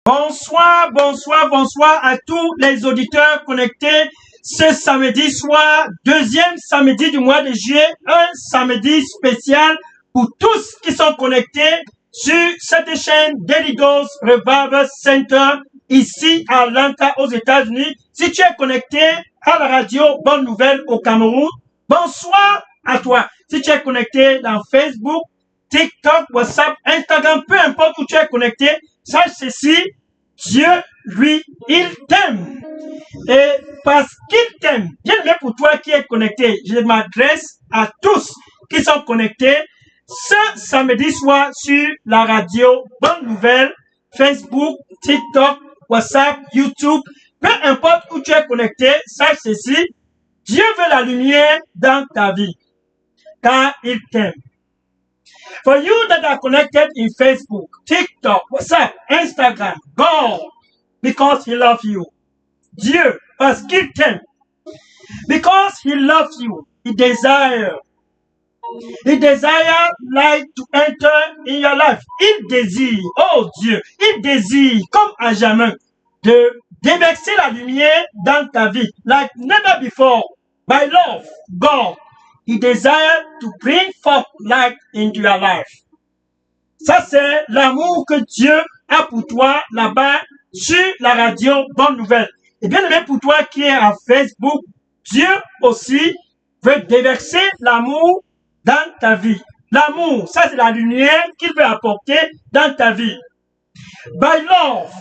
Bonsoir, bonsoir, bonsoir à tous les auditeurs connectés ce samedi soir, deuxième samedi du mois de juillet, un samedi spécial pour tous qui sont connectés sur cette chaîne Daily Dose Revival Center ici à Atlanta aux États-Unis. Si tu es connecté à la radio Bonne Nouvelle au Cameroun, bonsoir à toi. Si tu es connecté dans Facebook, TikTok, WhatsApp, Instagram, peu importe où tu es connecté, sache ceci, Dieu, lui, il t'aime. Et parce qu'il t'aime, bien aimé pour toi qui es connecté, je m'adresse à tous qui sont connectés ce samedi soir sur la radio Bonne Nouvelle, Facebook, TikTok, WhatsApp, YouTube, peu importe où tu es connecté, sache ceci, Dieu veut la lumière dans ta vie, car il t'aime. For you that are connected in Facebook, TikTok, WhatsApp, Instagram, God, because He loves you. Dieu, parce qu'il t'aime. Because He loves you, He desires light to enter in your life. Il désire, oh Dieu, il désire, comme à jamais, de déverser la lumière dans ta vie, like never before. By love, God, He desires to bring forth light into your life. Ça, c'est l'amour que Dieu a pour toi là-bas sur la radio Bonne Nouvelle. Et bien aimé pour toi qui est à Facebook, Dieu aussi veut déverser l'amour dans ta vie. L'amour, ça c'est la lumière qu'il veut apporter dans ta vie. By love,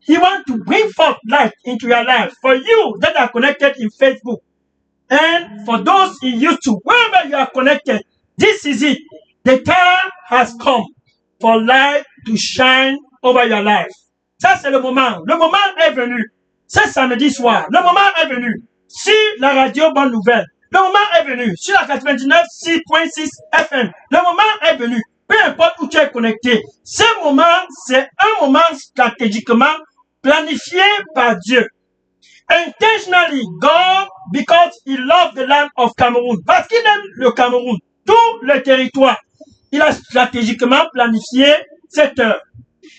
He wants to bring forth light into your life. For you that are connected in Facebook, and for those in YouTube, wherever you are connected, this is it. The time has come for light to shine over your life. Ça, c'est le moment. Le moment est venu. C'est samedi soir. Le moment est venu. Sur la radio Bonne Nouvelle. Le moment est venu. Sur la 99.6 FM. Le moment est venu. Peu importe où tu es connecté. Ce moment, c'est un moment stratégiquement planifié par Dieu. Intentionally, God, because He loves the land of Cameroon. Parce qu'il aime le Cameroun, tout le territoire. Il a stratégiquement planifié cette heure.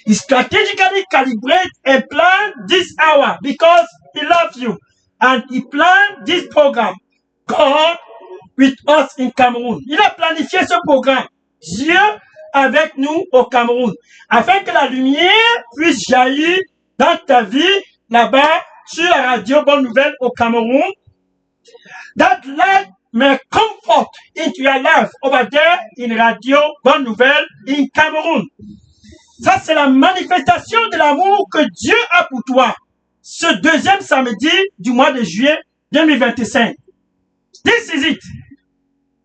He strategically calibrated and planned this hour because He loves you. And He planned this program, God with us in Cameroon. Il a planifié ce programme, Dieu avec nous au Cameroun, afin que la lumière puisse jaillir dans ta vie, là-bas, sur la radio Bonne Nouvelle au Cameroun. That light may come forth into your life over there in radio Bonne Nouvelle in Cameroun. Ça, c'est la manifestation de l'amour que Dieu a pour toi. Ce deuxième samedi du mois de juillet 2025. This is it.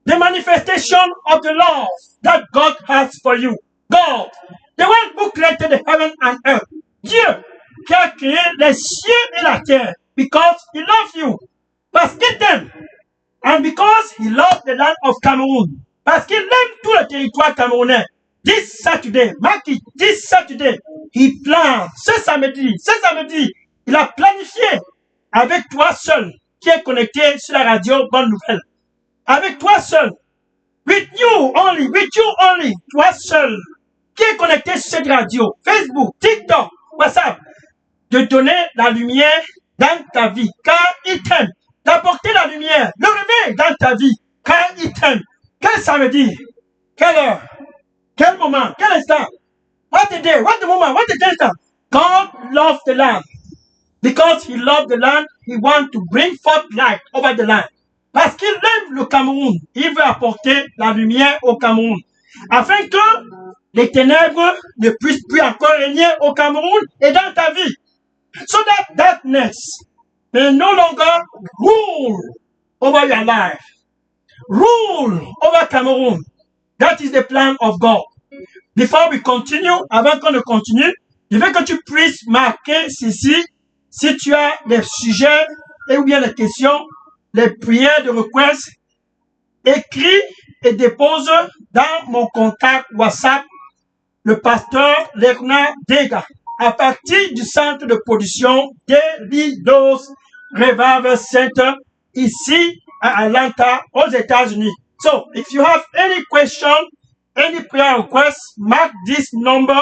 The manifestation of the love that God has for you. God, the one who created the heaven and earth. Dieu qui a créé les cieux et la terre. Because He loves you. Parce qu'il t'aime. And because He loves the land of Cameroon. Parce qu'il aime tout le territoire camerounais. This Saturday, mark it, this Saturday, He planned, ce samedi, il a planifié avec toi seul, qui est connecté sur la radio Bonne Nouvelle. Avec toi seul, with you only, toi seul, qui est connecté sur cette radio, Facebook, TikTok, WhatsApp, de donner la lumière dans ta vie, car il t'aime. D'apporter la lumière, le réveil dans ta vie, car il t'aime. Quel samedi, quelle heure, quel moment, quel instant, what the day, what the moment, what the instant. God loves the land. Because He loves the land, He wants to bring forth light over the land. Parce qu'il aime le Cameroun, il veut apporter la lumière au Cameroun. Afin que les ténèbres ne puissent plus encore régner au Cameroun et dans ta vie. So that darkness may no longer rule over your life. Rule over Cameroon. That is the plan of God. Before we continue, avant qu'on ne continue, je veux que tu puisses marquer ceci, si tu as des sujets et ou bien des questions, les prières de request, écris et dépose dans mon contact WhatsApp, le pasteur Lerna Dega, à partir du centre de production Daily Dose Revival Center, ici à Atlanta, aux États-Unis. So, if you have any question, any prayer request, mark this number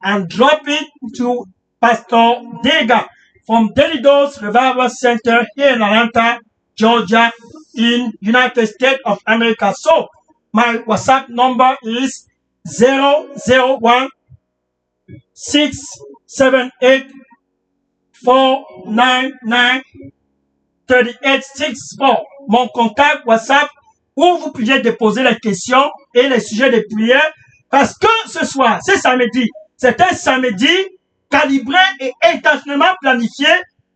and drop it to Pastor Dega from Daily Dose Revival Center here in Atlanta, Georgia, in United States of America. So my WhatsApp number is 001 678 499 3864. Mon contact WhatsApp où vous pouvez déposer les questions et les sujets de prière parce que ce soir, c'est samedi. C'est un samedi calibré et intentionnellement planifié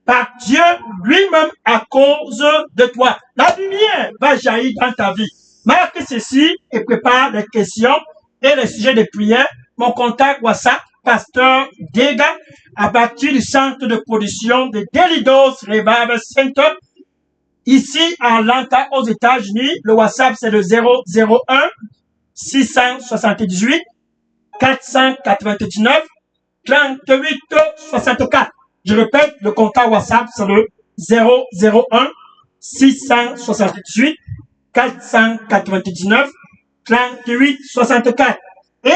par Dieu lui-même à cause de toi. La lumière va jaillir dans ta vie. Marque ceci et prépare les questions et les sujets de prière. Mon contact WhatsApp, Pasteur Dega, à partir du centre de production de Daily Dose Revival Center, ici à Atlanta, aux États-Unis. Le WhatsApp, c'est le 001 678 499 38 64. Je répète, le contact WhatsApp, c'est le 001 678 499 38 64. Et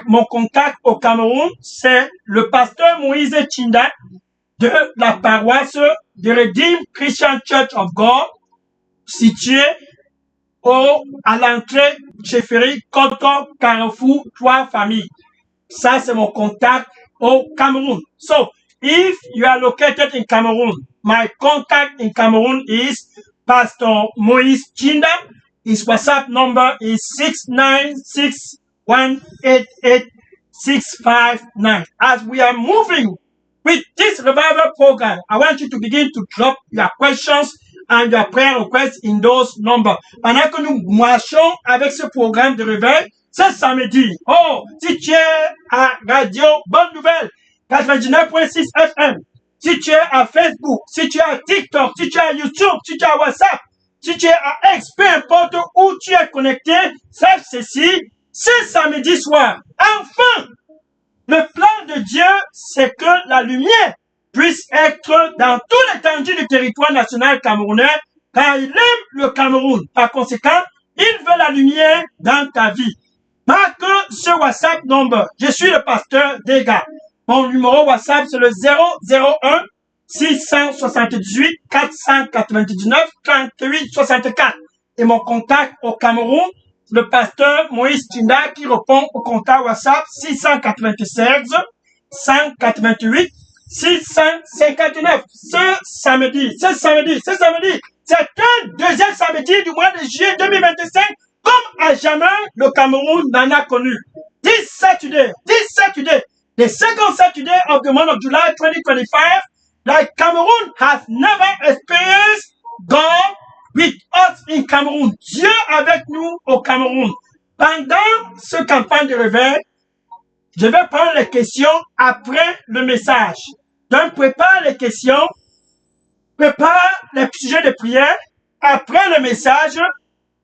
mon contact au Cameroun, c'est le pasteur Moïse Chinda de la paroisse de Redeemed Christian Church of God, située à l'entrée Chefferie, Kodko, Carrefour, 3 familles. Ça, c'est mon contact au Cameroun. So, if you are located in Cameroon, my contact in Cameroon is Pastor Moïse Chinda. His WhatsApp number is 696188659. As we are moving with this revival program, I want you to begin to drop your questions and your prayer requests in those numbers. Pendant que nous marchons avec ce programme de réveil, ce samedi, si tu es à Radio Bonne Nouvelle, 99.6 FM, si tu es à Facebook, si tu es à TikTok, si tu es à YouTube, si tu es à WhatsApp, si tu es à X, peu importe où tu es connecté, sache ceci, ce samedi soir, enfin, le plan de Dieu, c'est que la lumière puisse être dans toute l'étendue du territoire national camerounais, car il aime le Cameroun. Par conséquent, il veut la lumière dans ta vie. Marque ce WhatsApp number. Je suis le pasteur Dega. Mon numéro WhatsApp, c'est le 001 678 499 38 64. Et mon contact au Cameroun, le pasteur Moïse Chinda qui répond au contact WhatsApp 696 188 659. Ce samedi, c'est un deuxième samedi du mois de juillet 2025. Comme à jamais, le Cameroun n'en a connu. This Saturday, the second Saturday of the month of July 2025, like Cameroon has never experienced God with us in Cameroon. Dieu avec nous au Cameroun. Pendant ce campagne de réveil, je vais prendre les questions après le message. Donc, prépare les questions, prépare les sujets de prière. Après le message,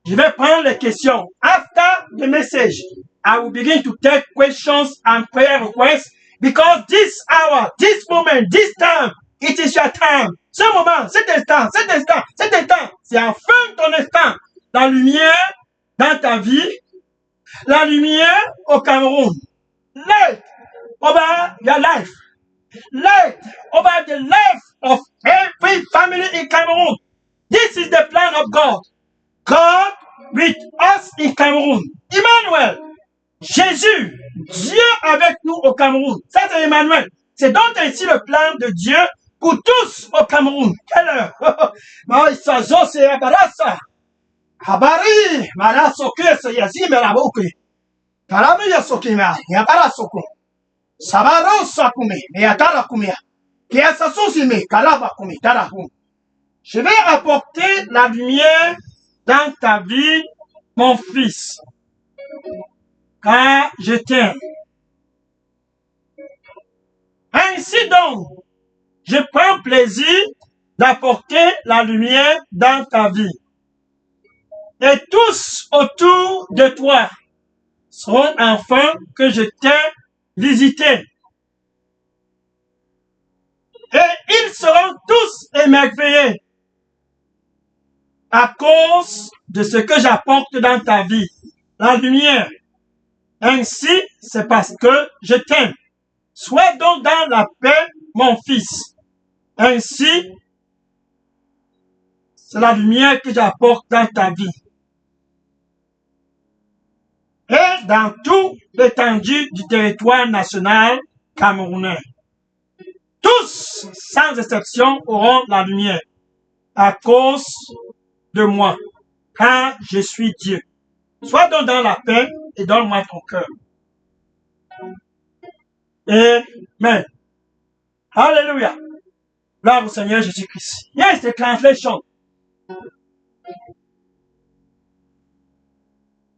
je vais prendre les questions. After the message, I will begin to take questions and prayer requests because this hour, this moment, this time, it is your time. Ce moment, cet instant, c'est enfin ton instant. La lumière dans ta vie, la lumière au Cameroun. Light over your life. Light over the life of every family in Cameroon. This is the plan of God. God with us in Cameroon. Emmanuel, Jésus, Dieu avec nous au Cameroun. Ça, c'est Emmanuel. C'est donc ainsi le plan de Dieu pour tous au Cameroun. Quelle heure? Habari, Marasoke, Sayazime, Raboke. Karami Yasokima, Yabarasoko. Sabaro Sakumi, Yatarakumia. Kiasasosime, Kalabakumi, Tarakum. Je vais apporter la lumière dans ta vie, mon fils, car je t'aime. Ainsi donc, je prends plaisir d'apporter la lumière dans ta vie. Et tous autour de toi seront enfin que je t'ai visité. Et ils seront tous émerveillés à cause de ce que j'apporte dans ta vie, la lumière. Ainsi, c'est parce que je t'aime. Sois donc dans la paix, mon fils. Ainsi, c'est la lumière que j'apporte dans ta vie. Et dans toute l'étendue du territoire national camerounais. Tous, sans exception, auront la lumière à cause de moi, car je suis Dieu. Sois donc dans la paix et donne-moi ton cœur. Amen. Hallelujah. Gloire au Seigneur Jésus-Christ. Yes, the translation.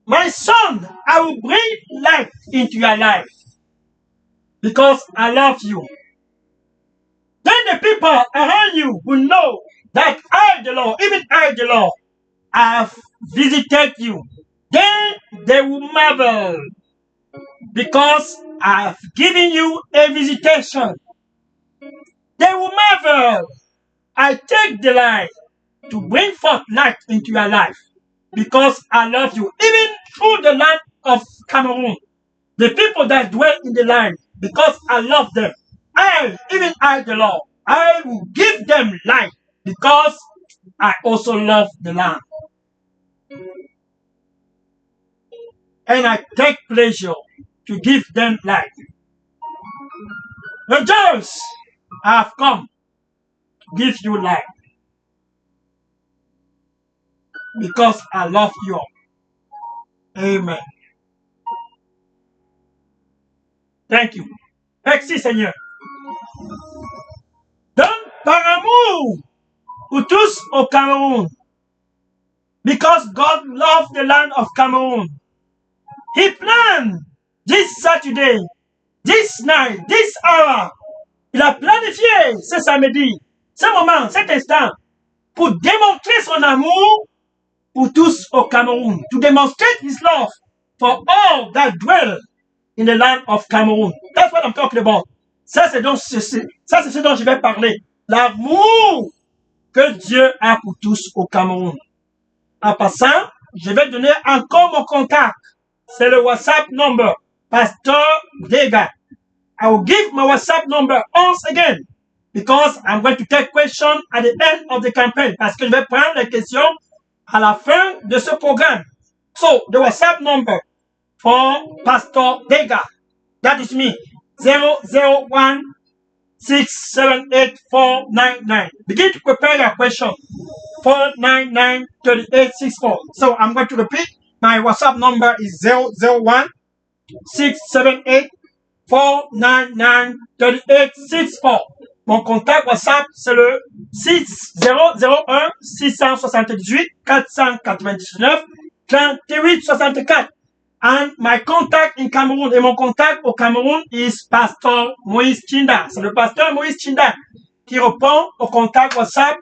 My son, I will bring life into your life because I love you. Then the people around you will know that I, the Lord, even I, the Lord, have visited you. Then they will marvel because I have given you a visitation. They will marvel. I take delight to bring forth light into your life because I love you. Even through the land of Cameroon, the people that dwell in the land, because I love them. Even I, the Lord, I will give them light because I also love the land. And I take pleasure to give them light. Rejoice, I have come to give you light because I love you. Amen. Thank you. Merci Seigneur. Donc, par amour, pour tous au Cameroun, because God loved the land of Cameroon, He planned this Saturday, this night, this hour. Il a planifié ce samedi, ce moment, cet instant, pour démontrer son amour pour tous au Cameroun, to demonstrate His love for all that dwell in the land of Cameroon. That's what I'm talking about. Ça, c'est ce dont je vais parler. L'amour que Dieu a pour tous au Cameroun. En passant, je vais donner encore mon contact. C'est le WhatsApp number. Pastor Dega. I will give my WhatsApp number once again. Because I'm going to take questions at the end of the campaign. Parce que je vais prendre les questions à la fin de ce programme. So, the WhatsApp number for Pastor Dega. That is me. 001 678-499. Begin to prepare your question. 499-3864. So I'm going to repeat. My WhatsApp number is 001 678-499-3864. Mon contact WhatsApp, c'est le 6001 678 499 3864. And my contact in Cameroon, et mon contact au Cameroun is Pastor Moïse Chinda. C'est le pasteur Moïse Chinda qui répond au contact WhatsApp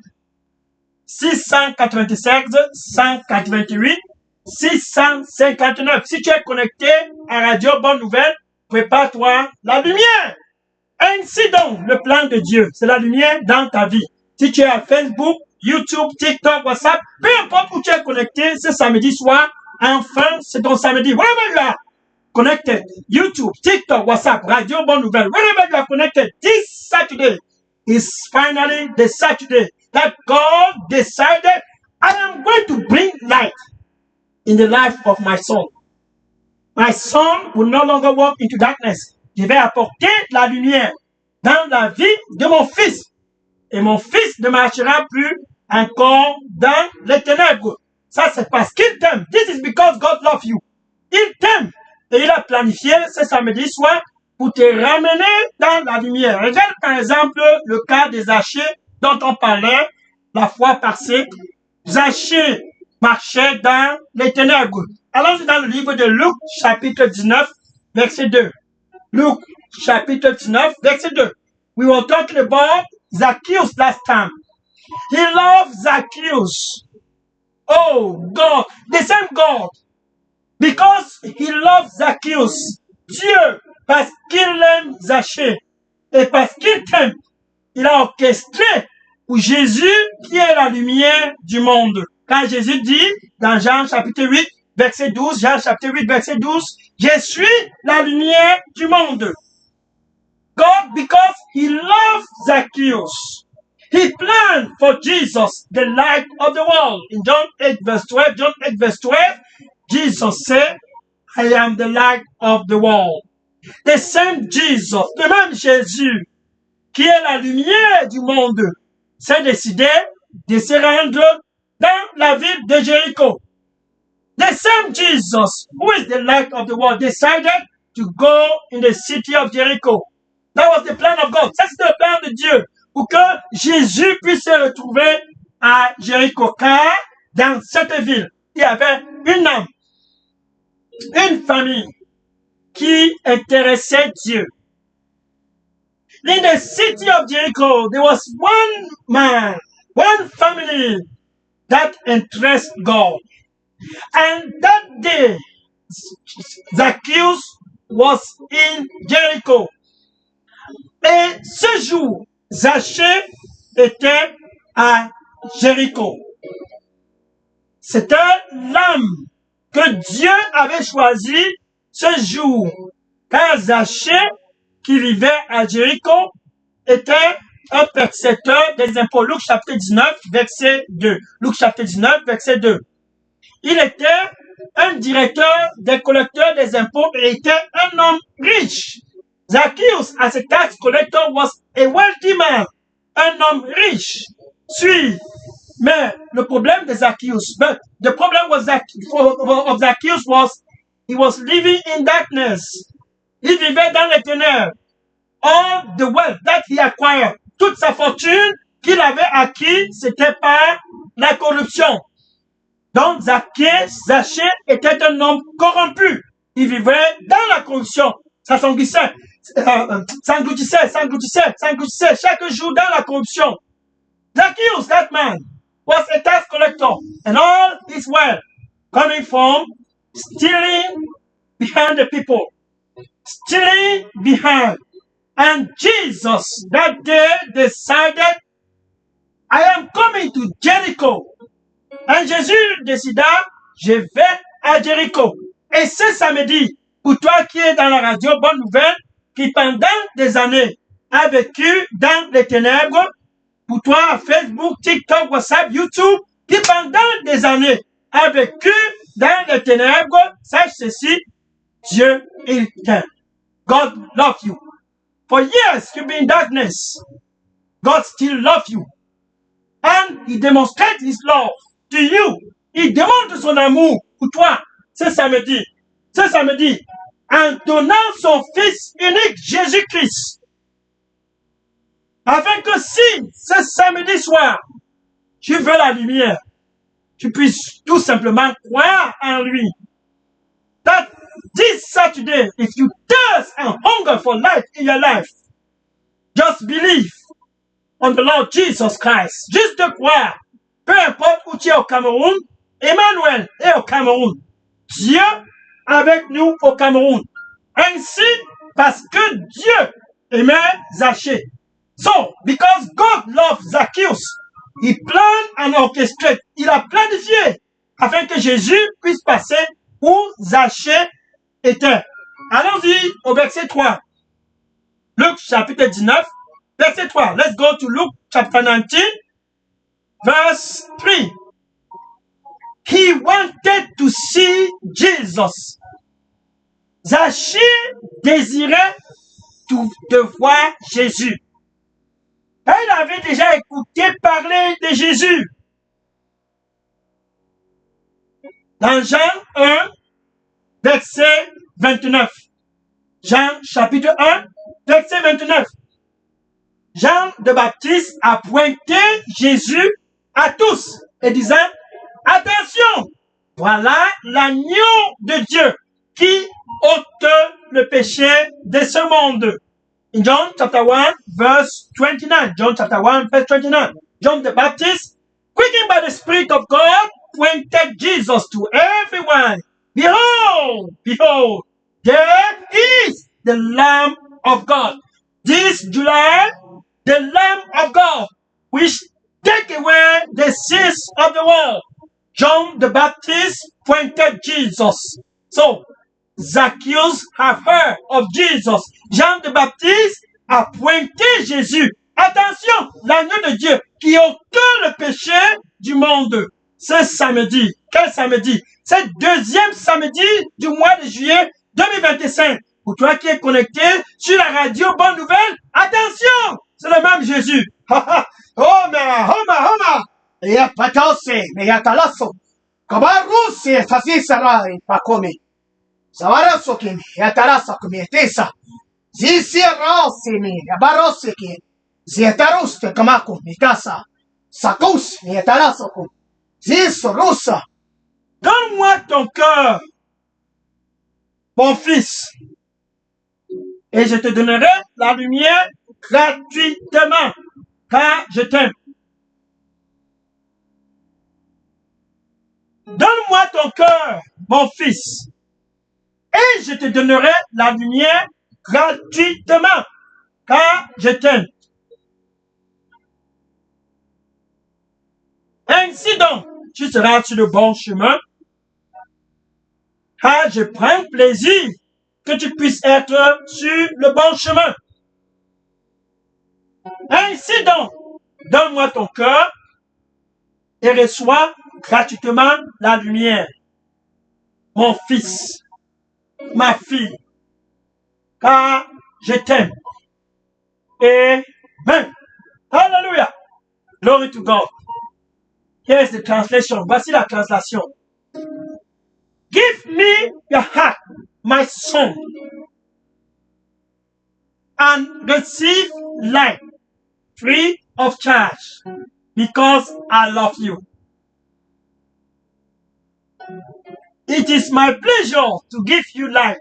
696 188 659. Si tu es connecté à Radio Bonne Nouvelle, prépare-toi la lumière. Ainsi donc, le plan de Dieu, c'est la lumière dans ta vie. Si tu es à Facebook, YouTube, TikTok, WhatsApp, peu importe où tu es connecté ce samedi soir, enfin, c'est ton samedi. Wherever you are connected, YouTube, TikTok, WhatsApp, Radio Bonne Nouvelle, wherever you are connected, this Saturday is finally the Saturday that God decided I am going to bring light in the life of my son. My son will no longer walk into darkness. Je vais apporter la lumière dans la vie de mon fils. Et mon fils ne marchera plus encore dans les ténèbres. Ça, c'est parce qu'il t'aime. This is because God loves you. Il t'aime. Et il a planifié ce samedi soir pour te ramener dans la lumière. Regarde par exemple le cas des Zachée dont on parlait la fois passée. Zachée marchait dans les ténèbres. Allons dans le livre de Luc, chapitre 19, verset 2. Luc, chapitre 19, verset 2. We were talking about Zacchaeus last time. He loved Zacchaeus. Oh, God, the same God. Because he loves Zacchaeus. Dieu, parce qu'il aime Zachée. Et parce qu'il t'aime, il a orchestré pour Jésus qui est la lumière du monde. Quand Jésus dit, dans Jean chapitre 8, verset 12, Jean chapitre 8, verset 12, je suis la lumière du monde. God, because he loved Zacchaeus, he planned for Jesus, the light of the world. In John 8 verse 12, Jesus said, I am the light of the world. The same Jesus, le même Jésus, qui est la lumière du monde, s'est décidé de se rendre dans la ville de Jéricho. The same Jesus, who is the light of the world, decided to go in the city of Jericho. That was the plan of God. Ça, c'était le plan de Dieu pour que Jésus puisse se retrouver à Jéricho. Car dans cette ville, il y avait une âme, une famille qui intéressait Dieu. In the city of Jericho, there was one man, one family that interests God. And that day, Zacchaeus was in Jericho. Et ce jour, Zachée était à Jéricho. C'était l'âme que Dieu avait choisi ce jour. Car Zachée, qui vivait à Jéricho, était un percepteur des impôts. Luc chapitre 19, verset 2. Luc chapitre 19, verset 2. Il était un directeur des collecteurs des impôts et était un homme riche. Zacchaeus, as a tax collector, was a wealthy man. Un homme riche. Mais le problème de Zacchaeus, but the problem was of Zacchaeus was he was living in darkness. Il vivait dans les ténèbres. All the wealth that he acquired, toute sa fortune qu'il avait acquis, c'était par la corruption. Donc Zachée était un homme corrompu. Il vivait dans la corruption. Ça s'engloutissait chaque jour dans la corruption. Zacchaeus, that man, was a tax collector, and all his wealth coming from stealing behind the people. Stealing behind. And Jesus that day decided, I am coming to Jericho. Et Jésus décida, je vais à Jéricho. Et ce samedi, pour toi qui es dans la radio, bonne nouvelle, qui pendant des années a vécu dans les ténèbres, pour toi, Facebook, TikTok, WhatsApp, YouTube, qui pendant des années a vécu dans les ténèbres, sache ceci, Dieu, il t'aime. God loves you. For years, you've been in darkness. God still loves you. And he demonstrates his love to you. Il démontre son amour pour toi ce samedi, en donnant son Fils unique, Jésus-Christ. Afin que si, ce samedi soir, tu veux la lumière, tu puisses tout simplement croire en lui. That this Saturday, if you thirst and hunger for light in your life, just believe on the Lord Jesus Christ. Juste croire. Peu importe où tu es au Cameroun, Emmanuel est au Cameroun. Dieu avec nous au Cameroun. Ainsi, parce que Dieu aimait Zachée. So, because God loved Zacchaeus, he planned and orchestrated. Il a planifié afin que Jésus puisse passer où Zachée était. Allons-y au verset 3. Luc chapitre 19, verset 3. Let's go to Luke chapter 19, verse 3. He wanted to see Jesus. Zachée désirait de voir Jésus. Elle avait déjà écouté parler de Jésus. Dans Jean 1, verset 29. Jean chapitre 1, verset 29. Jean de Baptiste a pointé Jésus à tous et disant, attention, voilà l'agneau de Dieu qui ôte le péché de ce monde. In John chapter 1, verse 29. John chapter 1, verse 29. John the Baptist, quickened by the Spirit of God, pointed Jesus to everyone. Behold, behold, there is the Lamb of God. This July, the Lamb of God, which take away the sins of the world. John the Baptist pointed Jesus. So, Zacchaeus have heard of Jesus. Jean the Baptiste a pointé Jésus. Attention, l'agneau de Dieu qui ôte le péché du monde. Ce samedi, quel samedi? C'est le deuxième samedi du mois de juillet 2025. Pour toi qui es connecté sur la radio Bonne Nouvelle, attention, c'est le même Jésus. Homa. Ya patose, me ya talaso. Kabarusi, sasi sarai, pakomi. Savaraso kimi, ya tarasa kimi, tesa. Zisi rasi mi, ya barosi ki. Zietaruste kamaku, mi kasa. Sakus, mi ya taraso ku. Ziso rusa. Donne-moi ton cœur, mon fils, et je te donnerai la lumière gratuitement, car je t'aime. Donne-moi ton cœur, mon fils, et je te donnerai la lumière gratuitement, car je t'aime. Ainsi donc, tu seras sur le bon chemin, car je prends plaisir que tu puisses être sur le bon chemin. Ainsi donc, donne-moi ton cœur et reçois gratuitement la lumière. Mon fils, ma fille, car je t'aime. Amen. Hallelujah. Glory to God. Here's the translation. Voici la translation. Give me your heart, my son, and receive life free of charge, because I love you. It is my pleasure to give you life.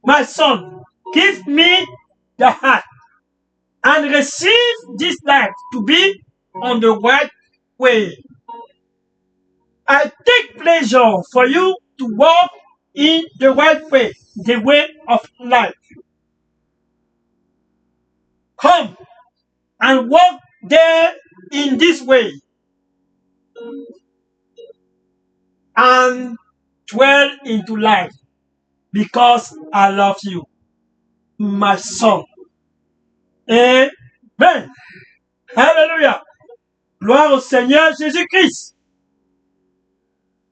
My son, give me your heart and receive this life to be on the right way. I take pleasure for you to walk in the right way, the way of life. Come and walk there in this way and dwell into life, because I love you, my son. Amen. Alléluia. Gloire au Seigneur Jésus-Christ.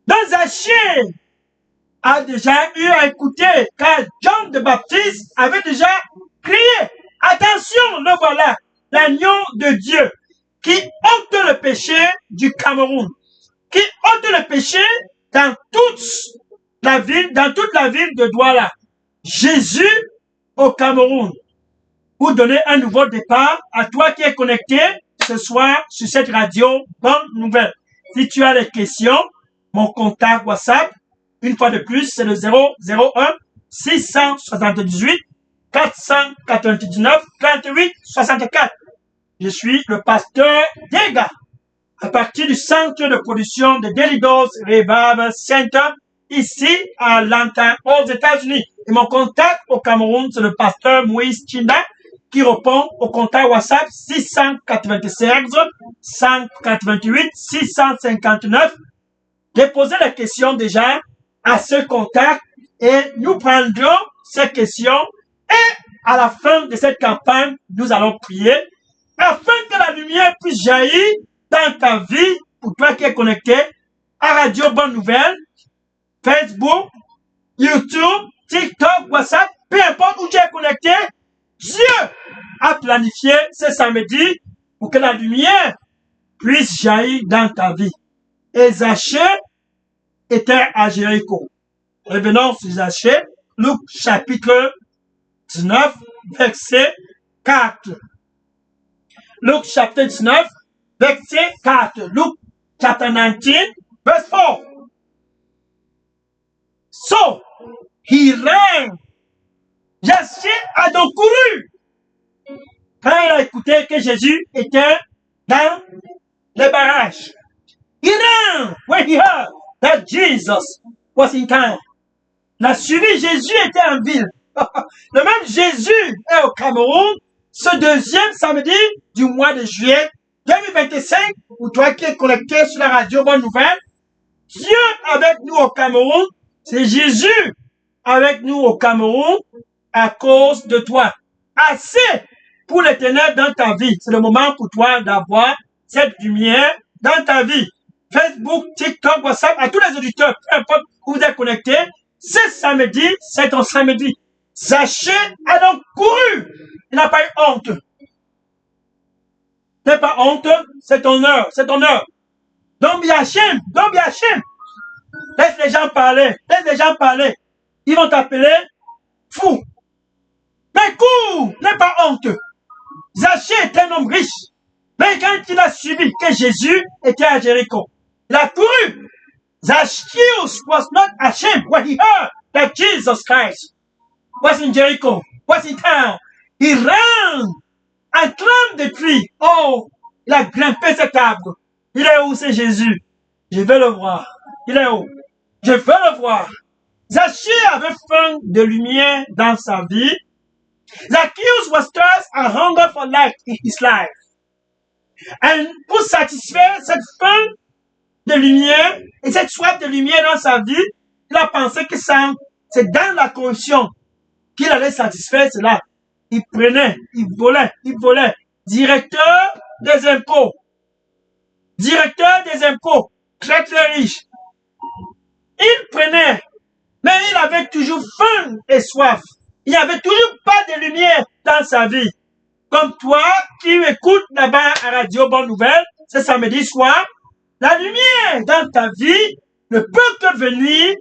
Donc Zachée a déjà eu à écouter, car Jean le Baptiste avait déjà crié. Attention, le voilà, l'agneau de Dieu qui ôte le péché du Cameroun, qui ôte le péché dans toute la ville de Douala. Jésus au Cameroun. Pour donner un nouveau départ à toi qui es connecté ce soir sur cette radio Bonne Nouvelle. Si tu as des questions, mon contact WhatsApp, une fois de plus, c'est le 001 678 499 38 64. Je suis le pasteur Dega, à partir du centre de production de Daily Dose Revival Center, ici à Atlanta, aux États-Unis. Et mon contact au Cameroun, c'est le pasteur Moïse Chinda, qui répond au contact WhatsApp 696 188 659. Déposez les questions déjà à ce contact et nous prendrons ces questions et à la fin de cette campagne, nous allons prier afin que la lumière puisse jaillir dans ta vie pour toi qui es connecté à Radio Bonne Nouvelle, Facebook, YouTube, TikTok, WhatsApp, peu importe où tu es connecté, Dieu a planifié ce samedi pour que la lumière puisse jaillir dans ta vie. Et Zachée était à Jéricho. Revenons sur Zachée, Luc chapitre 19, verset 4. Luc chapitre 19, verset 4. Luc chapter 19, verse 4. So, he ran. Zachée a donc couru. Quand il a écouté que Jésus était dans les barrages. He ran when he heard that Jesus was in town. La suivi, Jésus était en ville. Le même Jésus est au Cameroun ce deuxième samedi du mois de juillet 2025, où toi qui es connecté sur la radio Bonne Nouvelle, Dieu avec nous au Cameroun, c'est Jésus avec nous au Cameroun à cause de toi. Assez pour l'Éternel dans ta vie. C'est le moment pour toi d'avoir cette lumière dans ta vie. Facebook, TikTok, WhatsApp, à tous les auditeurs, peu importe où vous êtes connectés, ce samedi, c'est ton samedi. Zachée a donc couru. Il n'a pas eu honte. N'aie pas honte, c'est ton heure, c'est ton heure. Don't be ashamed, don't be ashamed. Laisse les gens parler, laisse les gens parler. Ils vont t'appeler fou. Mais cours, n'aie pas honte. Zachée est un homme riche. Mais quand il a suivi que Jésus était à Jéricho, il a couru. Zacchaeus was not ashamed when he heard that Jesus Christ was in Jericho, was in town. He ran and climbed the tree. Oh, il a grimpé cet arbre. Il est où, c'est Jésus? Je veux le voir. Il est où? Je veux le voir. Zachée avait faim de lumière dans sa vie. Zacchaeus was thirst and hunger for light in his life. Et pour satisfaire cette faim de lumière et cette soif de lumière dans sa vie, il a pensé que ça, c'est dans la corruption qu'il allait satisfaire cela. Il prenait, il volait. Directeur des impôts. Directeur des impôts. Très très riche. Il prenait, mais il avait toujours faim et soif. Il n'y avait toujours pas de lumière dans sa vie. Comme toi qui m'écoutes là-bas à Radio Bonne Nouvelle, ce samedi soir, la lumière dans ta vie ne peut que venir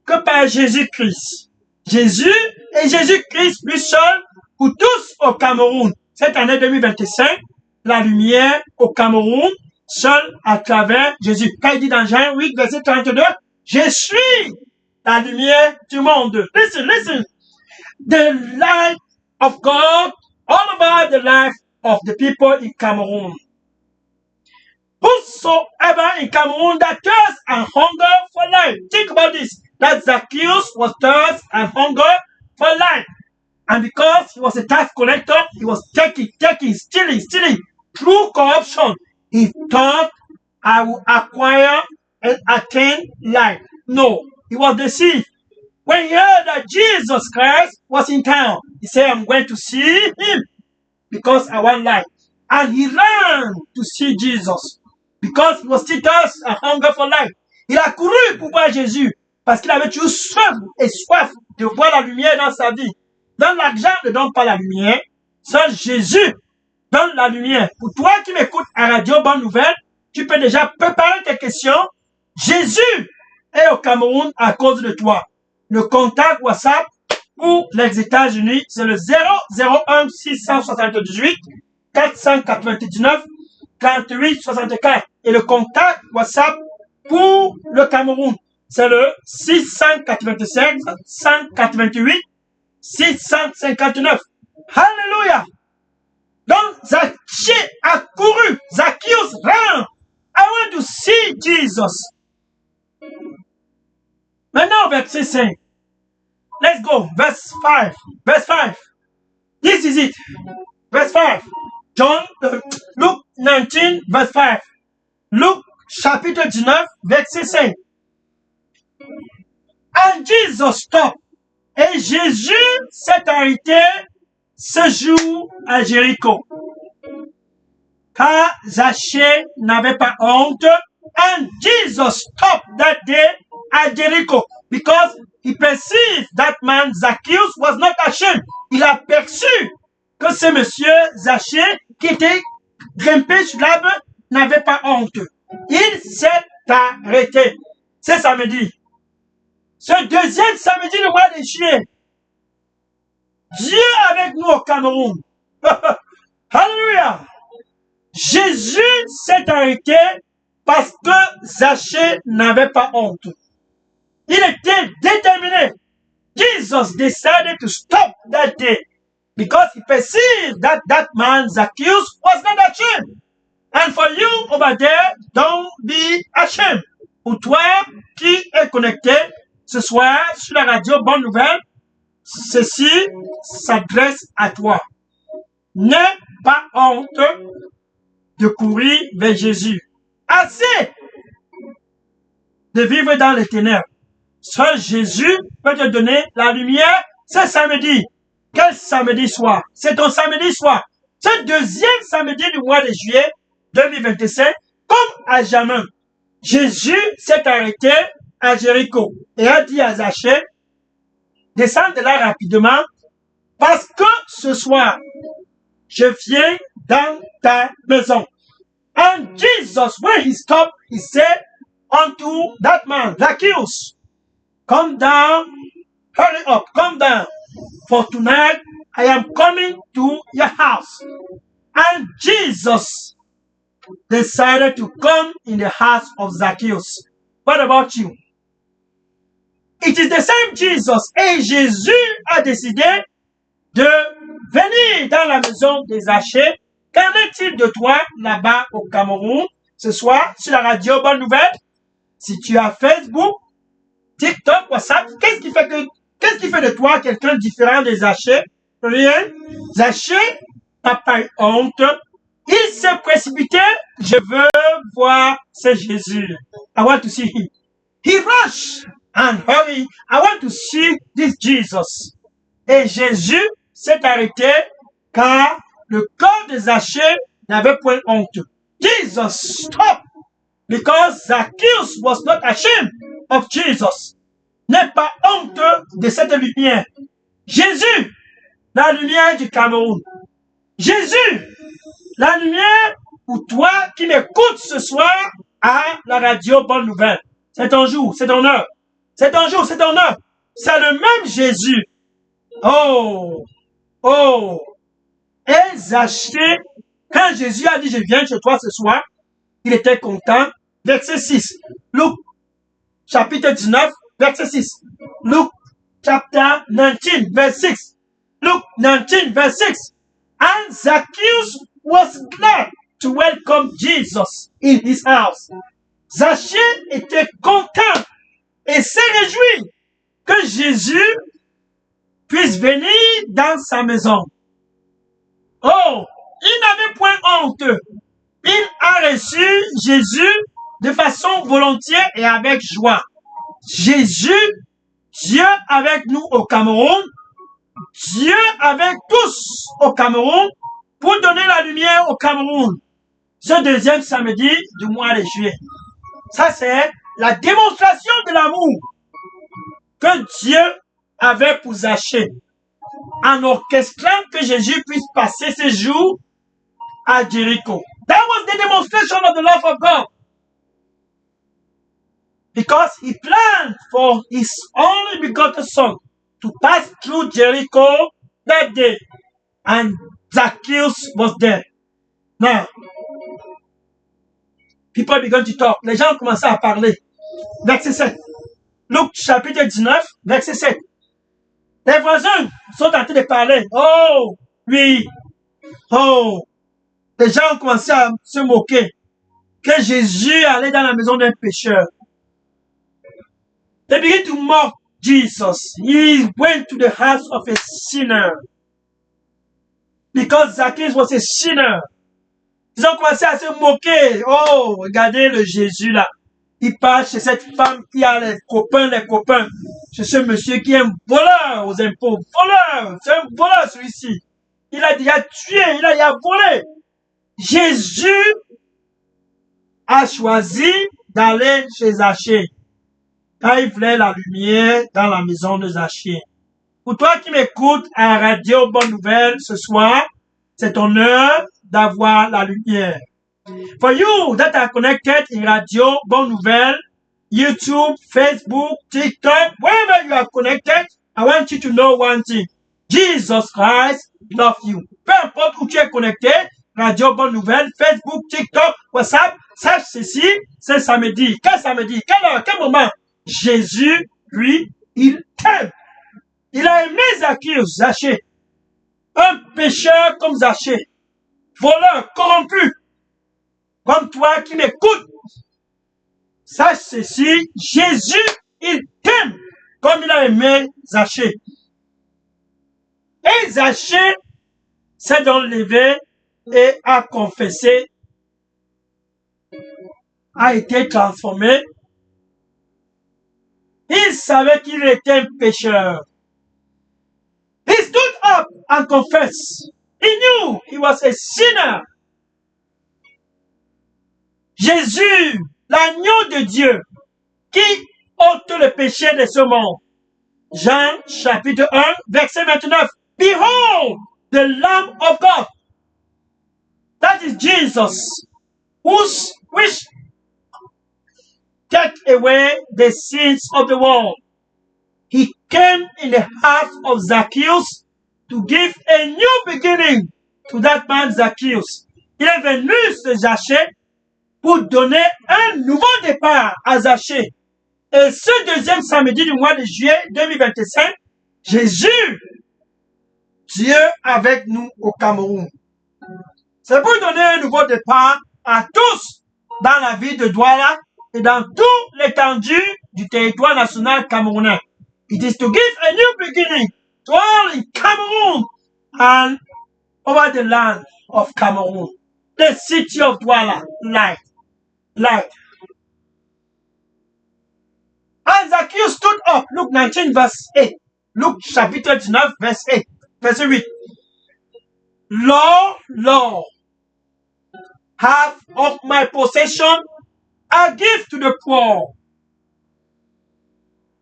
que par Jésus-Christ. Jésus et Jésus-Christ lui seul pour tous au Cameroun. Cette année 2025, la lumière au Cameroun, seul à travers Jésus. Quand il dit dans Jean 8, verset 32, je suis la lumière du monde. Listen, listen. The light of God all about the life of the people in Cameroon. Whosoever in Cameroon that thirsts and hunger for life. Think about this. That Zacchaeus was thirst and hunger for life. And because he was a tax collector, he was taking, stealing. Through corruption, he thought, I will acquire and attain life. No, he was deceived. When he heard that Jesus Christ was in town, he said, I'm going to see him because I want life. And he ran to see Jesus because he was still thirst and hunger for life. Il a couru pour voir Jésus parce qu'il avait toujours soif de voir la lumière dans sa vie. Dans l'argent ne donne pas la lumière, seul Jésus donne la lumière. Pour toi qui m'écoutes à Radio Bonne Nouvelle, tu peux déjà préparer tes questions. Jésus est au Cameroun à cause de toi. Le contact WhatsApp pour les États-Unis, c'est le 001 678 499 38 64. Et le contact WhatsApp pour le Cameroun, c'est le 685 188 659. Alléluia! Donc, Zachée a couru. Zacchaeus ran. I want to see Jesus. Maintenant, verset 5. Let's go. Verse 5. Verse 5. This is it. Verse 5. Luke 19, verse 5. Luke chapitre 19, verset 5. And Jesus stopped. Et Jésus s'est arrêté ce jour à Jéricho. Car Zachée n'avait pas honte. And Jesus stopped that day at Jericho because he perceived that man Zacchaeus was not ashamed. Il a perçu que ce monsieur Zachée qui était grimpé sur l'arbre n'avait pas honte. Il s'est arrêté. C'est samedi. Ce deuxième samedi du mois de juillet. Dieu avec nous au Cameroun. Alléluia. Jésus s'est arrêté parce que Zachée n'avait pas honte. Il était déterminé. Jesus decided to stop that day because he perceived that that man Zacchaeus was not ashamed. And for you over there, don't be ashamed. Pour toi qui est connecté ce soir sur la radio Bonne Nouvelle, ceci s'adresse à toi. N'aie pas honte de courir vers Jésus. Assez de vivre dans les ténèbres. Seul Jésus peut te donner la lumière ce samedi. Quel samedi soir? C'est ton samedi soir. Ce deuxième samedi du mois de juillet 2025, comme à jamais, Jésus s'est arrêté à Jéricho et a dit à Zachée, descends de là rapidement parce que ce soir, je viens dans ta maison. And Jesus, when he stopped, he said unto that man, Zacchaeus, come down, hurry up, come down, for tonight I am coming to your house. And Jesus decided to come in the house of Zacchaeus. What about you? It is the same Jesus. Et Jésus a décidé de venir dans la maison de Zachée. Qu'en est-il de toi là-bas au Cameroun ce soir sur la radio Bonne Nouvelle? Si tu as Facebook, TikTok, WhatsApp, qu'est-ce qui fait de toi quelqu'un différent de Zachée? Rien. Zachée n'a pas eu honte. Il s'est précipité. Je veux voir ce Jésus. I want to see him. He rushed and hurry. I want to see this Jesus. Et Jésus s'est arrêté car le corps de Zachée n'avait point honte. Jesus stopped because Zacchaeus was not ashamed of Jesus. N'aie pas honte de cette lumière. Jésus, la lumière du Cameroun. Jésus, la lumière pour toi qui m'écoutes ce soir à la radio Bonne Nouvelle. C'est ton jour, c'est ton heure. C'est ton jour, c'est ton heure. C'est le même Jésus. Oh, oh. Et Zachée, quand Jésus a dit, je viens chez toi ce soir, il était content. Verset 6. Luc, chapitre 19, verset 6. Luke, chapter 19, verse 6. Luke 19, verse 6. And Zacchaeus was glad to welcome Jesus in his house. Zachée était content et s'est réjoui que Jésus puisse venir dans sa maison. Oh, il n'avait point honte. Il a reçu Jésus de façon volontiers et avec joie. Jésus, Dieu avec nous au Cameroun, Dieu avec tous au Cameroun, pour donner la lumière au Cameroun. Ce deuxième samedi du mois de juillet. Ça, c'est la démonstration de l'amour que Dieu avait pour Zachée, en orchestrant que Jésus puisse passer ses jours à Jericho. That was the demonstration of the love of God. Because he planned for his only begotten son to pass through Jericho that day. And Zacchaeus was there. Now, people began to talk. Les gens commençaient à parler. Verset 7. Luc chapitre 19, verset 7. Les voisins sont en train de parler. Oh, oui. Oh. Les gens ont commencé à se moquer que Jésus allait dans la maison d'un pécheur. They began to mock Jesus. He went to the house of a sinner. Because Zacchaeus was a sinner. Ils ont commencé à se moquer. Oh, regardez le Jésus là. Il part chez cette femme qui a les copains. Chez ce monsieur qui est un voleur aux impôts. Voleur! C'est un voleur celui-ci. Il a déjà tué, il a volé. Jésus a choisi d'aller chez Zachée. Quand il voulait la lumière dans la maison de Zachée. Pour toi qui m'écoutes à la radio Bonne Nouvelle ce soir, c'est ton heure d'avoir la lumière. For you that are connected in radio Bonne Nouvelle, YouTube, Facebook, TikTok, wherever you are connected, I want you to know one thing. Jesus Christ loves you. Peu importe où tu es connecté, radio Bonne Nouvelle, Facebook, TikTok, WhatsApp, sache ceci, c'est samedi. Quel samedi? Quelle heure? Quel moment? Jésus, lui, il t'aime. Il a aimé Zacchaeus, Zachée. Un pécheur comme Zachée. Voleur, corrompu. Comme toi qui m'écoutes. Sache ceci, Jésus, il t'aime. Comme il a aimé Zachée. Et Zachée s'est donc levé et a confessé, a été transformé. Il savait qu'il était un pécheur. He stood up and confessed. He knew he was a sinner. Jésus, l'agneau de Dieu, qui ôte le péché de ce monde. Jean chapitre 1, verset 29. Behold, the Lamb of God. That is Jesus, which take away the sins of the world. He came in the heart of Zacchaeus to give a new beginning to that man Zacchaeus. Il est venu se Zachée pour donner un nouveau départ à Zachée. Et ce deuxième samedi du mois de juillet 2025, Jésus, Dieu avec nous au Cameroun. C'est pour donner un nouveau départ à tous dans la ville de Douala et dans toute l'étendue du territoire national camerounais. It is to give a new beginning to all in Cameroon and over the land of Cameroon. The city of Douala, light. And Zacchaeus stood up, Luke 19 verse 8. Luke chapitre 19 verse 8. Verset 8. Lord, Lord, half of my possession I give to the poor.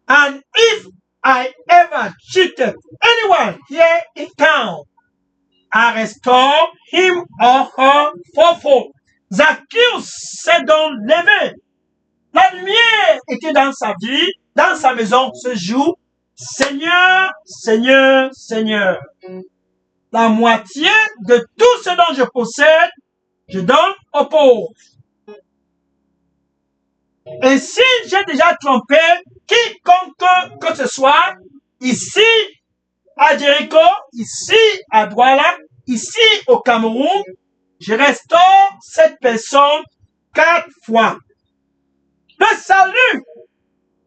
And if I ever cheated anyone here in town, I restore him or her fourfold. Zacchaeus s'est donc levé. La lumière était dans sa vie, dans sa maison ce jour. Seigneur, Seigneur, Seigneur, la moitié de tout ce dont je possède, je donne aux pauvres. Et si j'ai déjà trompé quiconque que ce soit, ici à Jéricho, ici à Douala, ici au Cameroun, je restaure cette personne 4 fois. Le salut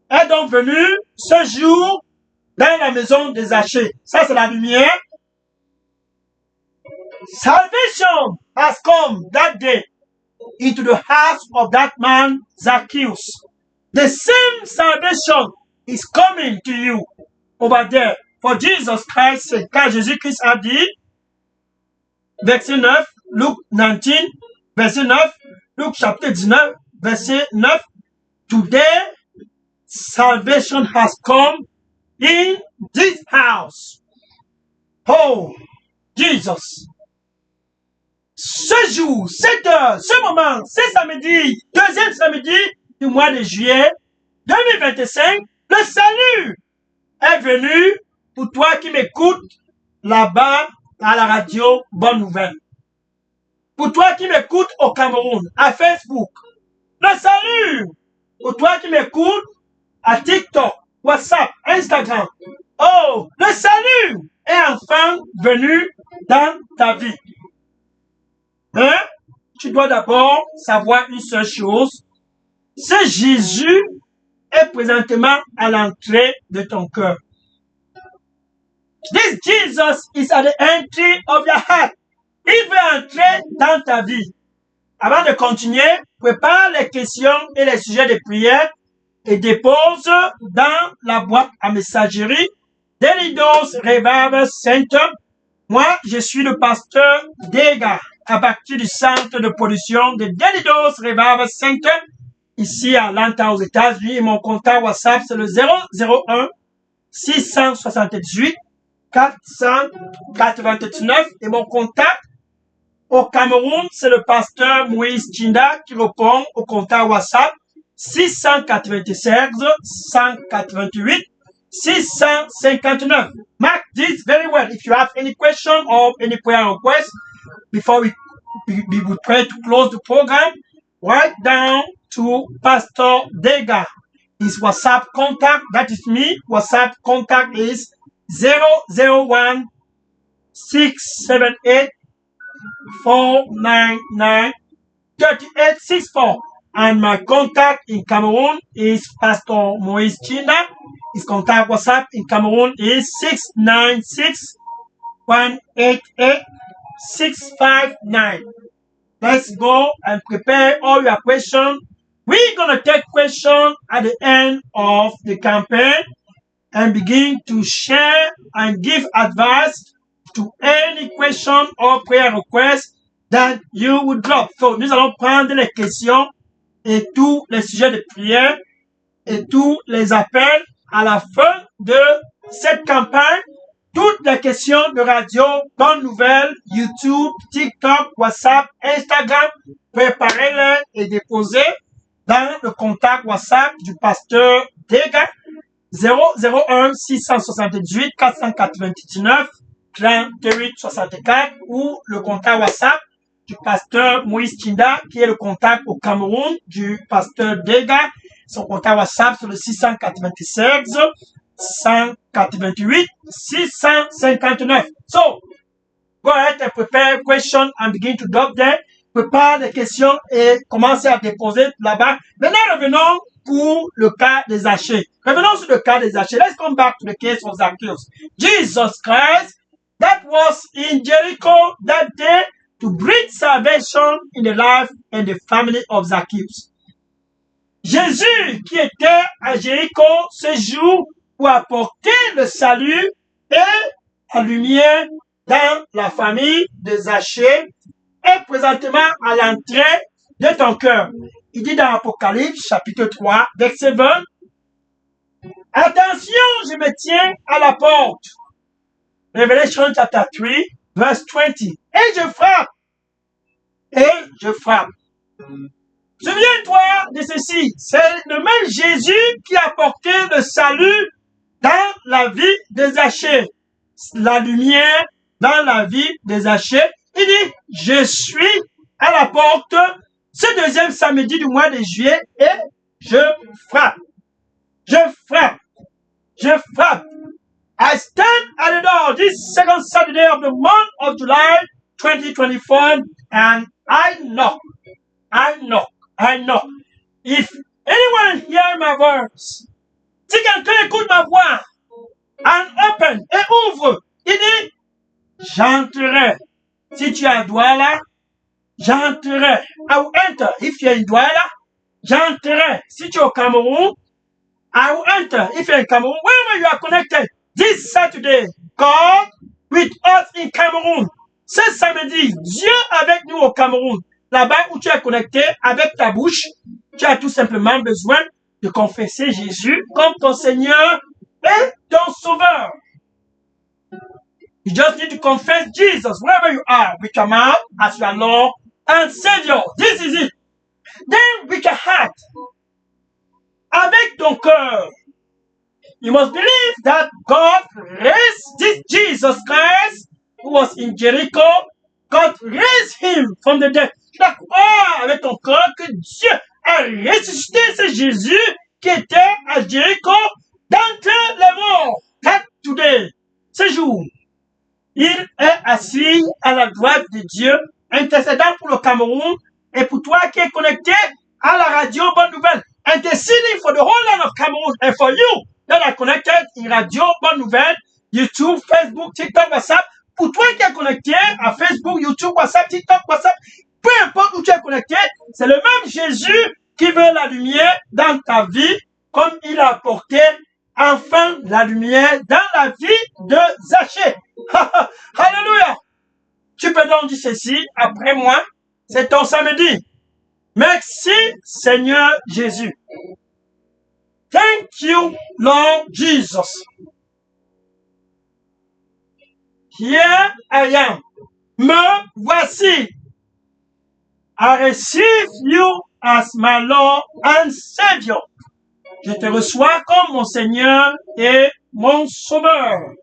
est donc venu ce jour dans la maison de Zachée. Ça, c'est la lumière. Salvation has come that day into the house of that man Zacchaeus. The same salvation is coming to you over there. For Jesus Christ said, car Jésus-Christ a dit, verset 9, Luke 19, verset 9, Luke chapitre 19, verset 9, today salvation has come in this house. Oh, Jesus. Ce jour, cette heure, ce moment, ce samedi, deuxième samedi du mois de juillet 2025, le salut est venu pour toi qui m'écoutes là-bas à la radio Bonne Nouvelle. Pour toi qui m'écoutes au Cameroun, à Facebook. Le salut pour toi qui m'écoutes à TikTok, WhatsApp, Instagram. Oh, le salut est enfin venu dans ta vie. Hein? Tu dois d'abord savoir une seule chose. Ce Jésus est présentement à l'entrée de ton cœur. This Jesus is at the entry of your heart. Il veut entrer dans ta vie. Avant de continuer, prépare les questions et les sujets de prière et dépose dans la boîte à messagerie Daily Dose Revival Center. Moi, je suis le pasteur Dega à partir du centre de production de Daily Dose Revival Center ici à Atlanta aux États-Unis et mon contact WhatsApp c'est le 001 678 499 et mon contact au Cameroun, c'est le pasteur Moïse Chinda qui répond au contact WhatsApp 696 188 659. Mark this very well. If you have any question or any prayer request, before we would pray to close the program, write down to Pastor Dega. His WhatsApp contact, that is me. WhatsApp contact is 001 678 499 3864. And my contact in Cameroon is Pastor Moïse Chinda. His contact WhatsApp in Cameroon is 696 188 659. Let's go and prepare all your questions. We're going to take questions at the end of the campaign and begin to share and give advice to any question or prayer request that you would drop. So, nous allons prendre les questions et tous les sujets de prière et tous les appels à la fin de cette campagne. Toutes les questions de radio, bonnes nouvelles, YouTube, TikTok, WhatsApp, Instagram, préparez-les et déposez dans le contact WhatsApp du pasteur Dega 001 678 499 38 64 ou le contact WhatsApp du pasteur Moïse Tinda qui est le contact au Cameroun du pasteur Dega. Son contact WhatsApp sur le 696 188 659. So, go ahead and prepare question and begin to drop them. Prépare des questions et commencez à déposer là-bas. Maintenant, revenons pour le cas des Zachée. Revenons sur le cas des Zachée. Let's come back to the case of Zacchaeus. Jesus Christ, that was in Jericho that day to bring salvation in the life and the family of Zacchaeus. Jésus qui était à Jéricho ce jour pour apporter le salut et la lumière dans la famille de Zachée est présentement à l'entrée de ton cœur. Il dit dans Apocalypse chapitre 3, verset 20, « Attention, je me tiens à la porte. » Revelation chapter 3, verse 20. « Et je frappe. Et je frappe. » Souviens-toi de ceci, c'est le même Jésus qui a porté le salut dans la vie de Zachée, la lumière dans la vie de Zachée. Il dit, je suis à la porte ce deuxième samedi du mois de juillet et je frappe. Je frappe. Je frappe. I stand at the door this second Saturday of the month of July 2024 and I knock. I knock. I knock. If anyone hear my voice, si quelqu'un écoute ma voix, and open, et ouvre, il dit, j'entrerai. Si tu as Douala, j'entrerai. I will enter. If you are in Douala, j'entrerai. Si tu es au Cameroun, I will enter. If you are in Cameroon, wherever you are connected, this Saturday, God with us in Cameroon. Ce samedi, Dieu avec nous au Cameroun. Là-bas où tu es connecté avec ta bouche, tu as tout simplement besoin de confesser Jésus comme ton Seigneur et ton Sauveur. You just need to confess Jesus wherever you are with your mouth as your Lord and Savior. This is it. Then with your heart, avec ton cœur, you must believe that God raised this Jesus Christ who was in Jericho. God raised him from the dead. Tu dois croire avec ton cœur que Dieu a ressuscité ce Jésus qui était à Jéricho d'entre les morts. That today, ce jour, il est assis à la droite de Dieu, intercédant pour le Cameroun et pour toi qui es connecté à la radio Bonne Nouvelle, interceding for the whole land of Cameroon and for you that are connected in radio Bonne Nouvelle, YouTube, Facebook, TikTok, WhatsApp. Pour toi qui es connecté à Facebook, YouTube, WhatsApp, TikTok, WhatsApp, peu importe où tu es connecté, c'est le même Jésus qui veut la lumière dans ta vie, comme il a apporté enfin la lumière dans la vie de Zachée. Alléluia! Tu peux donc dire ceci après moi, c'est ton samedi. Merci Seigneur Jésus. Thank you, Lord Jesus. Here I am. Me voici. I receive you as my Lord and Savior. Je te reçois comme mon Seigneur et mon Sauveur.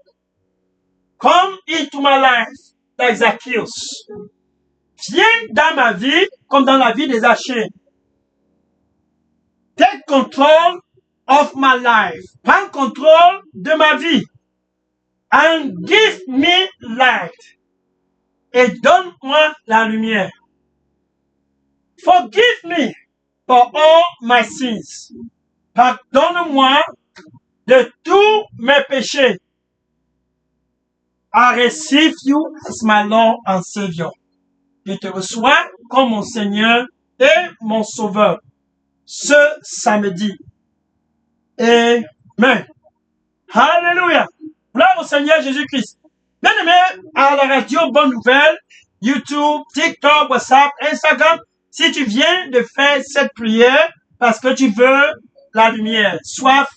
Come into my life like Zacchaeus. Viens dans ma vie comme dans la vie des Zachée. Take control of my life. Prends contrôle de ma vie. And give me light. Et donne-moi la lumière. Forgive me for all my sins. Pardonne-moi de tous mes péchés. I receive you as my Lord and Savior. Je te reçois comme mon Seigneur et mon Sauveur. Ce samedi. Amen. Alléluia. Gloire au Seigneur Jésus-Christ. Bien-aimé, à la radio Bonne Nouvelle, YouTube, TikTok, WhatsApp, Instagram, si tu viens de faire cette prière parce que tu veux la lumière, soif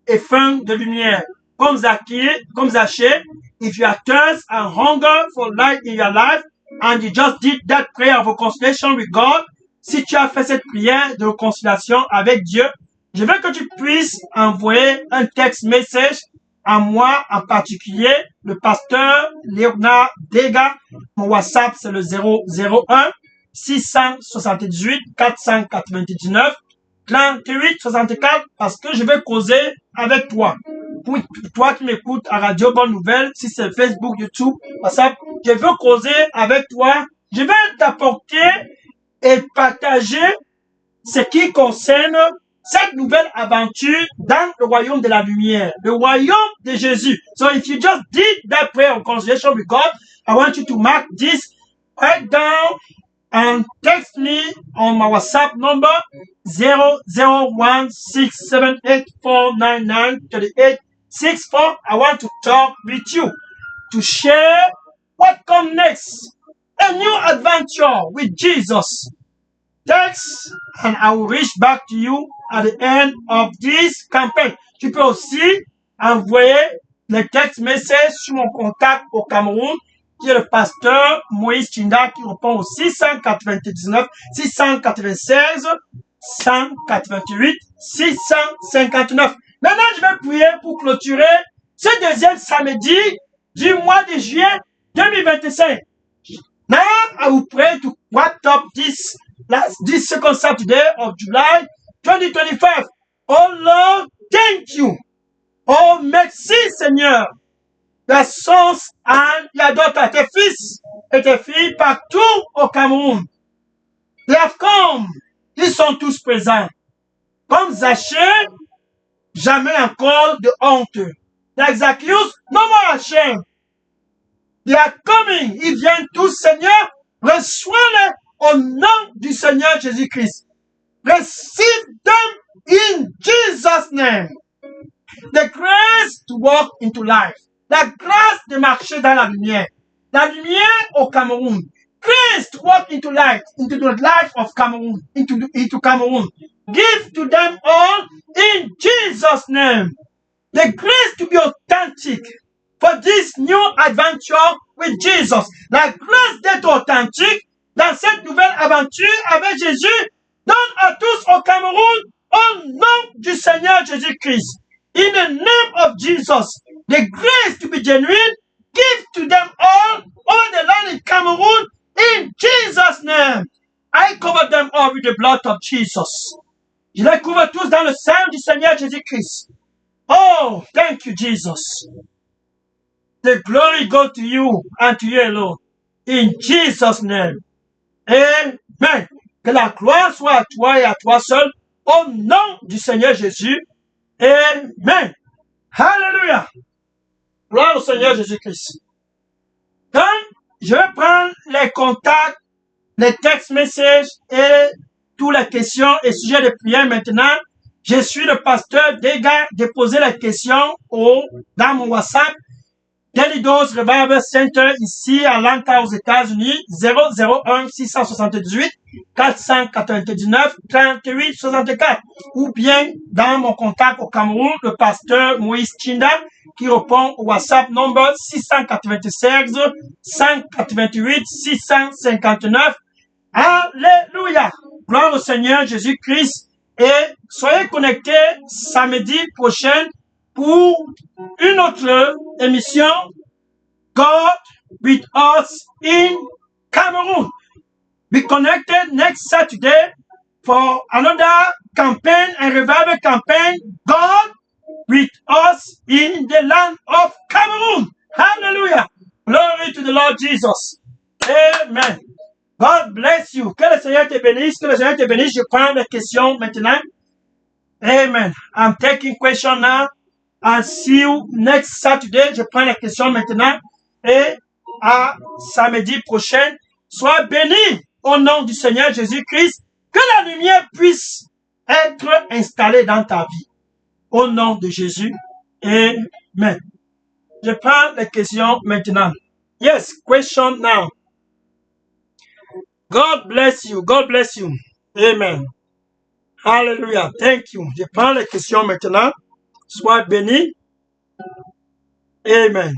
et faim de lumière, comme Zachée, if you are thirst and hunger for light in your life, and you just did that prayer of reconciliation with God, si tu as fait cette prière de réconciliation avec Dieu, je veux que tu puisses envoyer un texte message à moi en particulier, le pasteur Léonard Dega. Mon WhatsApp, c'est le 001 678 499 38 64 parce que je vais causer avec toi. Pour toi qui m'écoutes à Radio Bonne Nouvelle, si c'est Facebook, YouTube, WhatsApp, je veux causer avec toi. Je vais t'apporter et partager ce qui concerne cette nouvelle aventure dans le royaume de la lumière, le royaume de Jésus. So if you just did that prayer of reconciliation with God, I want you to mark this, write down and text me on my WhatsApp number 0016784993864. I want to talk with you to share what comes next. A new adventure with Jesus. Text and I will reach back to you at the end of this campaign. Tu peux aussi envoyer les text messages sur mon contact au Cameroun, qui est le pasteur Moïse Chinda, qui répond au 699 696 188 659. Maintenant, je vais prier pour clôturer ce deuxième samedi du mois de juillet 2025. Now, I will pray to wrap up this second Saturday of July 2025. Oh Lord, thank you. Oh, merci Seigneur. Les sons and your daughter, tes fils et tes filles partout au Cameroun. They have come. Ils sont tous présents. Comme Zachée, jamais encore de honte. Like Zacchaeus, no more shame. They are coming. Ils viennent tous, Seigneur. Reçois-les au nom du Seigneur Jésus-Christ. Receive them in Jesus' name. The grace to walk into life. La grâce de marcher dans la lumière. La lumière au Cameroun. Grace to walk into life, into the life of Cameroon, into Cameroon. Give to them all in Jesus' name. The grace to be authentic for this new adventure with Jesus. La grâce d'être authentique dans cette nouvelle aventure avec Jésus. Donne à tous au Cameroun au nom du Seigneur Jésus-Christ. In the name of Jesus, the grace to be genuine, give to them all over the land in Cameroon in Jesus' name. I cover them all with the blood of Jesus. Je les couvre tous dans le sang du Seigneur Jésus-Christ. Oh, thank you, Jesus. The glory go to you and to you alone. In Jesus' name. Amen. Que la gloire soit à toi et à toi seul. Au nom du Seigneur Jésus. Amen. Hallelujah. Gloire au Seigneur Jésus-Christ. Donc, je vais prendre les contacts, les text messages et toutes les questions et sujets de prière maintenant. Je suis le pasteur Dega. Déposez les questions dans mon WhatsApp. Daily Dose Revival Center ici à Atlanta aux États-Unis. 001 678 499 38 64. Ou bien dans mon contact au Cameroun, le pasteur Moïse Chinda qui répond au WhatsApp number 696 188 659. Alléluia! Gloire au Seigneur Jésus-Christ. Et soyez connectés samedi prochain pour une autre émission, God with us in Cameroon. Be connected next Saturday for another campaign, a revival campaign, God with us in the land of Cameroon. Hallelujah. Glory to the Lord Jesus. Amen. God bless you. Que le Seigneur te bénisse. Que le Seigneur te bénisse. Je prends les questions maintenant. Amen. I'm taking questions now. I'll see you next Saturday. Je prends les questions maintenant. Et à samedi prochain. Sois béni au nom du Seigneur Jésus-Christ. Que la lumière puisse être installée dans ta vie. Au nom de Jésus. Amen. Je prends les questions maintenant. Yes, question now. God bless you. God bless you. Amen. Hallelujah. Thank you. Je prends les questions maintenant. Sois béni. Amen.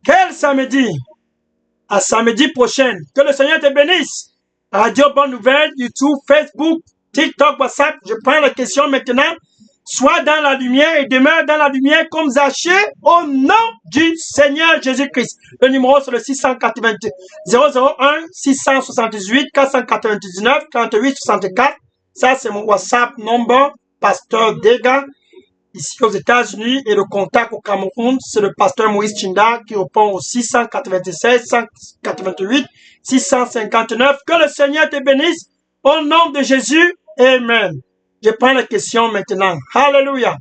Quel samedi? À samedi prochain. Que le Seigneur te bénisse. Radio Bonne Nouvelle, YouTube, Facebook, TikTok, WhatsApp. Je prends les questions maintenant. Sois dans la lumière et demeure dans la lumière comme Zachée au nom du Seigneur Jésus-Christ. Le numéro c'est le 680 001 678 499 38 64. Ça c'est mon WhatsApp number, Pasteur Dega, ici aux États-Unis, et le contact au Cameroun, c'est le pasteur Moïse Chinda qui répond au 696 188 659. Que le Seigneur te bénisse au nom de Jésus. Amen. Je prends la question maintenant. Hallelujah.